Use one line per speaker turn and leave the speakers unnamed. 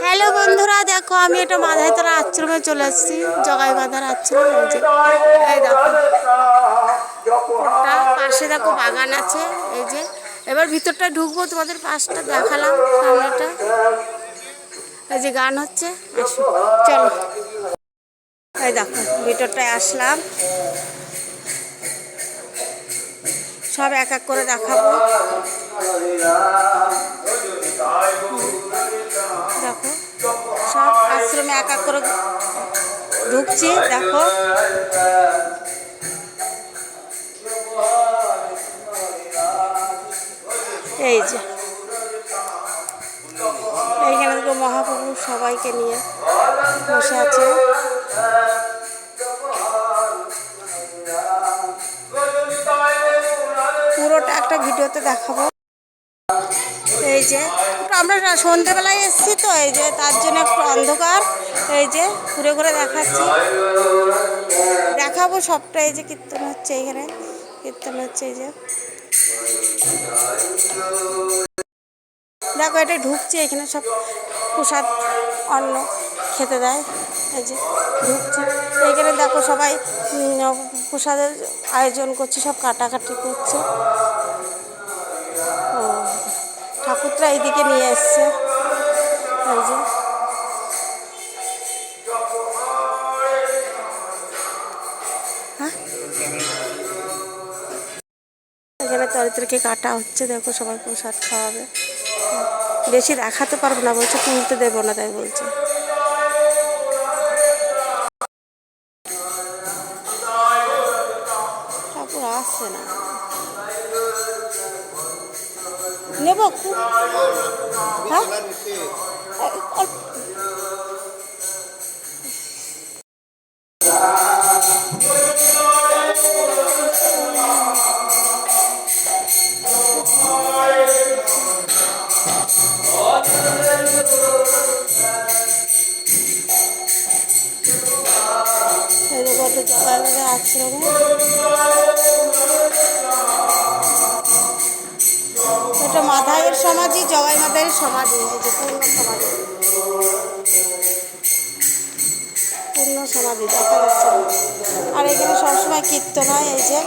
Hello বন্ধুরা, দেখো আমি এটা মাধাইতলা আশ্রমে চলে এসেছি। জগাই মাধার আশ্রম। এই দেখো ওটা পাশে দেখো বাগান আছে। এই যে এবার ভিতরটা ঢুকবো, তোমাদের পাশটা দেখালাম, সামনেটা। এই যে গান হচ্ছে, আসো চলো। এই দেখো ভিতরটায় আসলাম, সব এক এক করে দেখাবো। দেখো সব আশ্রমে এক এক করে ঢুকছি। দেখো এই যে এইখানে দেখো মহাপ্রভু সবাইকে নিয়ে বসে আছে। পুরোটা একটা ভিডিওতে দেখাবো। এই যে আমরা সন্ধ্যেবেলায় এসেছি তো, এই যে তার জন্য একটু অন্ধকার। এই যে ঘুরে ঘুরে দেখাবো সবটা। এই যে কীর্তন হচ্ছে, এইখানে কীর্তন হচ্ছে। এই যে দেখো এটা ঢুকছে, এখানে সব প্রসাদ অন্ন খেতে দেয়। এই যে ঢুকছে, এইখানে দেখো সবাই প্রসাদের আয়োজন করছে, সব কাটাকাটি করছে। ও ঠাকুরটা এইদিকে নিয়ে এসছে। এই যে হ্যাঁ, এখানে তরিতরকে কাটা হচ্ছে। দেখো সবাই প্রসাদ খাওয়াবে। বেশি দেখাতে পারবো না বলছে, তুলতে দেবো না, তাই বলছে। ঠাকুর আসছে না, নেব হ্যাঁ। আশ্রমে এটা মাধাইয়ের সমাধি, জগাই মাধাইয়ের সমাধি। এই যে পূর্ণ সমাধি, পূর্ণ সমাধি দেখা যাচ্ছে। আর এখানে সবসময় কীর্তন হয়। এই যে